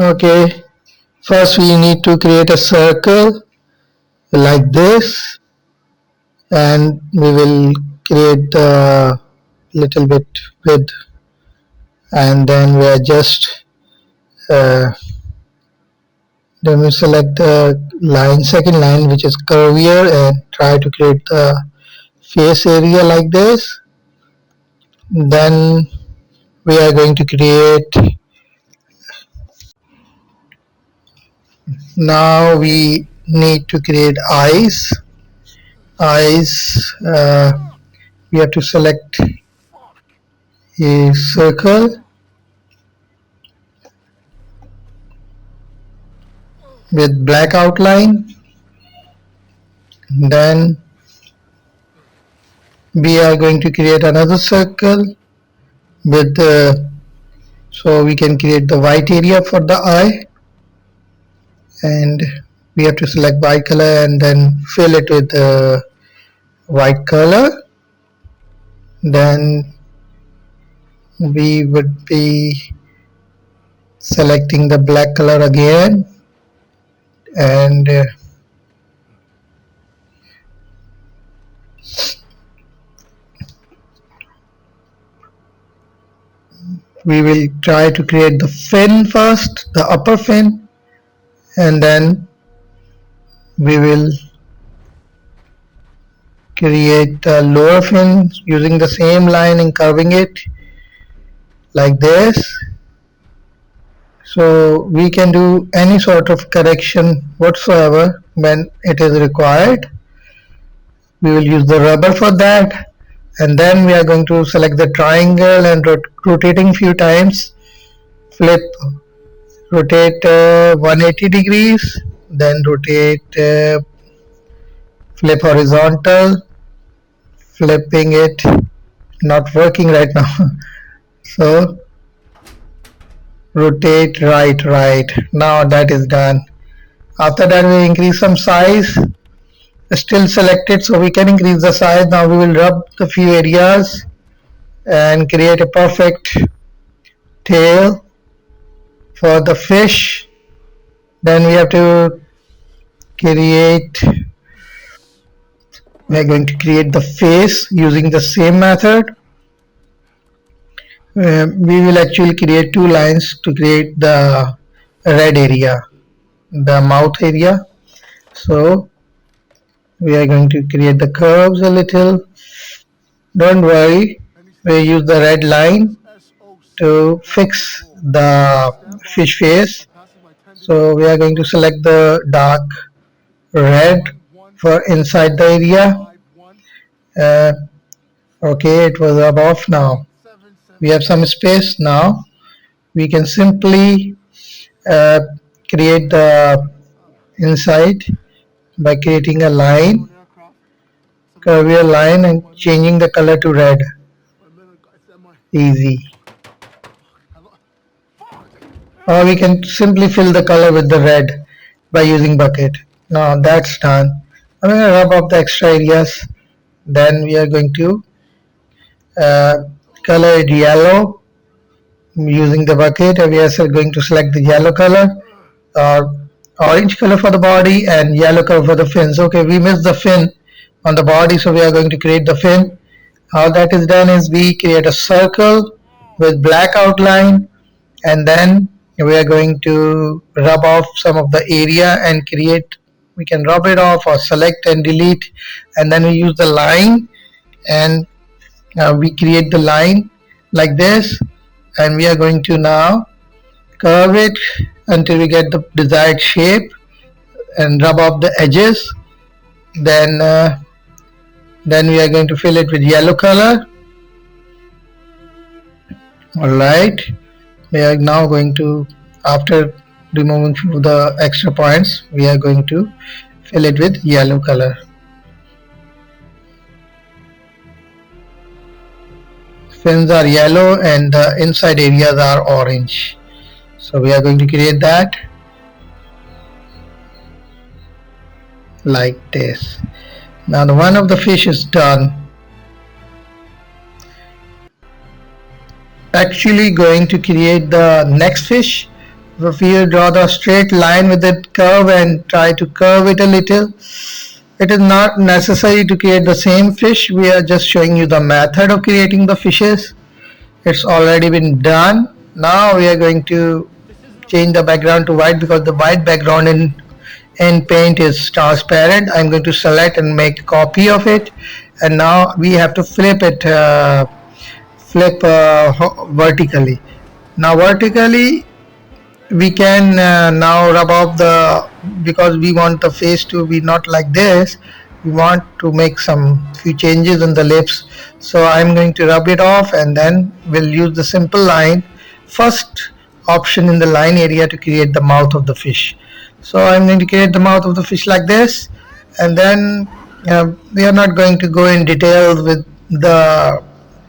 Okay, first we need to create a circle like this, and we will create the little bit width, and then we adjust. Then we select the line, second line, which is curvier, and try to create the face area like this. Then we are going to create, now we need to create eyes. We have to select a circle with black outline. Then we are going to create another circle with so we can create the white area for the eye, and we have to select white color and then fill it with white color. Then we would be selecting the black color again, and we will try to create the fin first, the upper fin, and then we will create the lower fin using the same line and curving it like this. So we can do any sort of correction whatsoever when it is required. We will use the rubber for that, and then we are going to select the triangle and rotating few times, flip, rotate 180 degrees, then rotate, flip horizontal, flipping it, not working right now. So rotate right. Now that is done. After that we increase some size, still selected, so we can increase the size. Now we will rub the few areas and create a perfect tail for the fish. Then we have to create, we are going to create the face using the same method. We will actually create two lines to create the red area, the mouth area. So we are going to create the curves a little. Don't worry, we use the red line to fix the fish face. So we are going to select the dark red for inside the area. Okay, it was above. Now we have some space. Now we can simply create the inside by creating a line, curvier line, and changing the color to red. Easy. Or we can simply fill the color with the red by using bucket. Now that's done. I'm going to rub off the extra areas. Then we are going to color it yellow using the bucket, and we are going to select the yellow color, or orange color for the body and yellow color for the fins. Okay, we missed the fin on the body, so we are going to create the fin. How that is done is we create a circle with black outline, and then we are going to rub off some of the area and create, we can rub it off or select and delete, and then we use the line, and we create the line like this, and we are going to now curve it until we get the desired shape and rub off the edges. Then we are going to fill it with yellow color. Alright, we are now going to, after removing the extra points, we are going to fill it with yellow color. Fins are yellow and the inside areas are orange. So we are going to create that like this. Now the one of the fish is done. Actually going to create the next fish if you draw the straight line with the curve and try to curve it a little, it is not necessary to create the same fish. We are just showing you the method of creating the fishes. It's already been done. Now we are going to change the background to white because the white background in paint is transparent. I'm going to select and make a copy of it, and now we have to flip it vertically. Now vertically we can now rub off the, because we want the face to be not like this, we want to make some few changes in the lips. So I'm going to rub it off, and then we'll use the simple line, first option in the line area, to create the mouth of the fish. So I'm going to create the mouth of the fish like this, and then we are not going to go in detail with the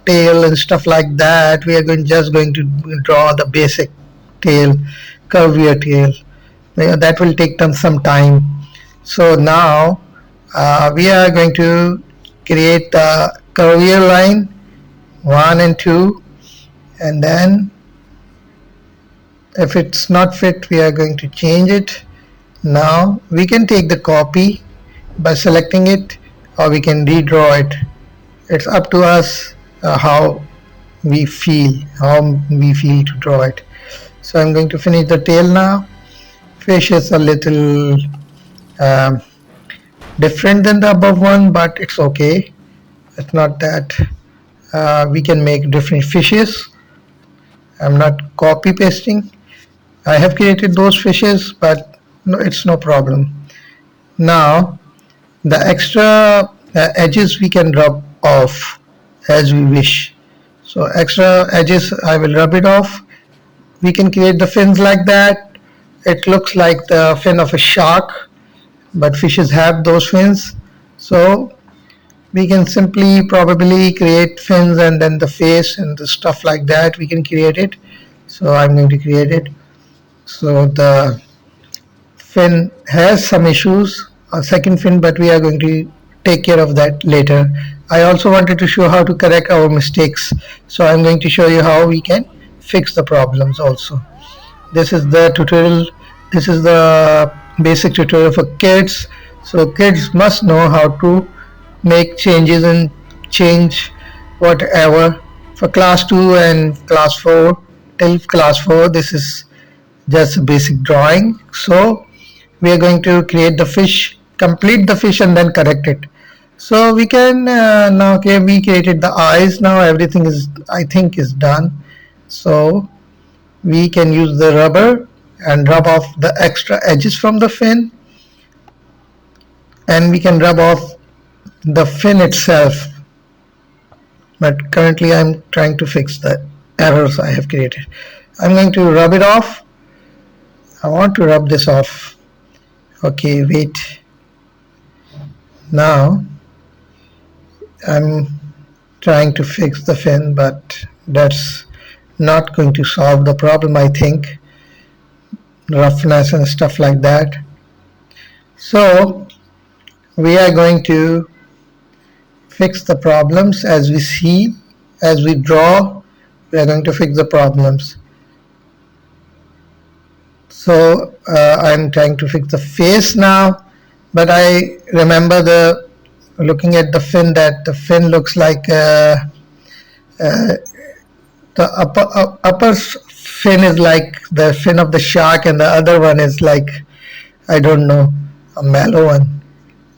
tail and stuff like that. We are just going to draw the basic tail, curvier tail. That will take them some time. So now we are going to create the curvier line 1 and 2, and then if it's not fit, we are going to change it. Now we can take the copy by selecting it, or we can redraw it. It's up to us how we feel to draw it. So I'm going to finish the tail now. Fish is a little different than the above one, but it's okay. It's not that we can make different fishes. I'm not copy pasting. I have created those fishes, but no, it's no problem. Now the extra edges we can rub off as we wish. So extra edges, I will rub it off. We can create the fins like that. It looks like the fin of a shark, but fishes have those fins. So we can simply probably create fins, and then the face and the stuff like that we can create it. So I'm going to create it. So the fin has some issues, a second fin, but we are going to take care of that later. I also wanted to show how to correct our mistakes, so I'm going to show you how we can fix the problems also. This is the tutorial. This is the basic tutorial for kids. So kids must know how to make changes and change whatever. For class 2 and class 4, till class 4, this is just a basic drawing. So we are going to create the fish, complete the fish, and then correct it. So we can now, okay, we created the eyes. Now everything is, I think, is done. So we can use the rubber and rub off the extra edges from the fin, and we can rub off the fin itself. But currently I'm trying to fix the errors I have created. I'm going to rub it off. I want to rub this off. Okay, wait. Now I'm trying to fix the fin, but that's not going to solve the problem, I think. Roughness and stuff like that. So we are going to fix the problems as we see, as we draw. We are going to fix the problems. So I'm trying to fix the face now, but I remember looking at the fin, that the fin looks like the upper fin is like the fin of the shark, and the other one is like, I don't know, a mellow one.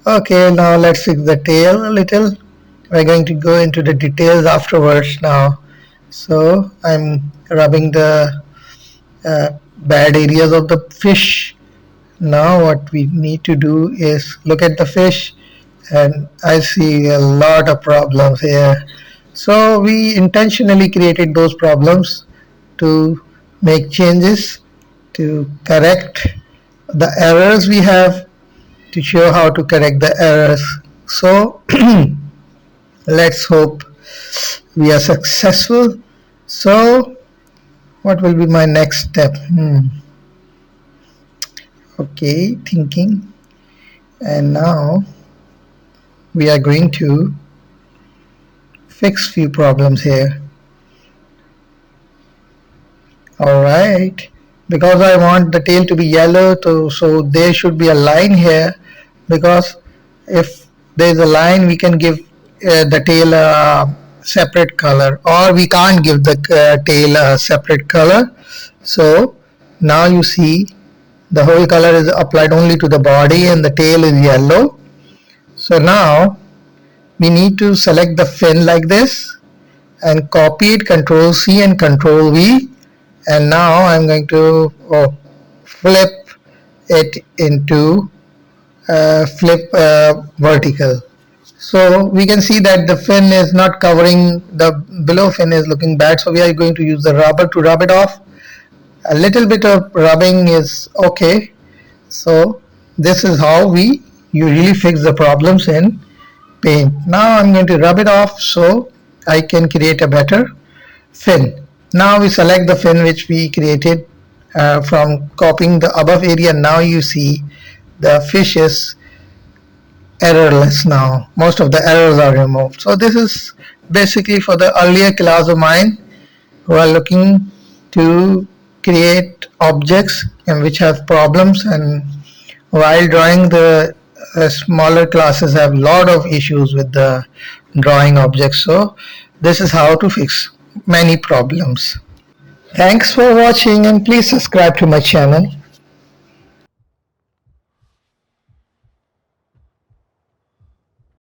Okay, now let's fix the tail a little. We're going to go into the details afterwards now. So I'm rubbing the bad areas of the fish. Now what we need to do is look at the fish, and I see a lot of problems here. So we intentionally created those problems to make changes, to correct the errors we have, to show how to correct the errors. So let's hope we are successful. So what will be my next step? Okay, thinking. And now we are going to fix few problems here. Alright, because I want the tail to be yellow, so there should be a line here, because if there is a line we can give the tail a separate color, or we can't give the tail a separate color. So now you see the whole color is applied only to the body and the tail is yellow. So now we need to select the fin like this and copy it, Control C and Control V, and now I'm going to flip it into flip vertical. So we can see that the fin is not covering, the below fin is looking bad, so we are going to use the rubber to rub it off. A little bit of rubbing is okay. So this is how we usually fix the problems in Paint. Now I'm going to rub it off so I can create a better fin. Now we select the fin which we created from copying the above area. Now you see the fish is errorless now. Most of the errors are removed. So this is basically for the earlier class of mine who are looking to create objects and which have problems, and while drawing the smaller classes have a lot of issues with the drawing objects. So this is how to fix many problems. Thanks for watching, and please subscribe to my channel.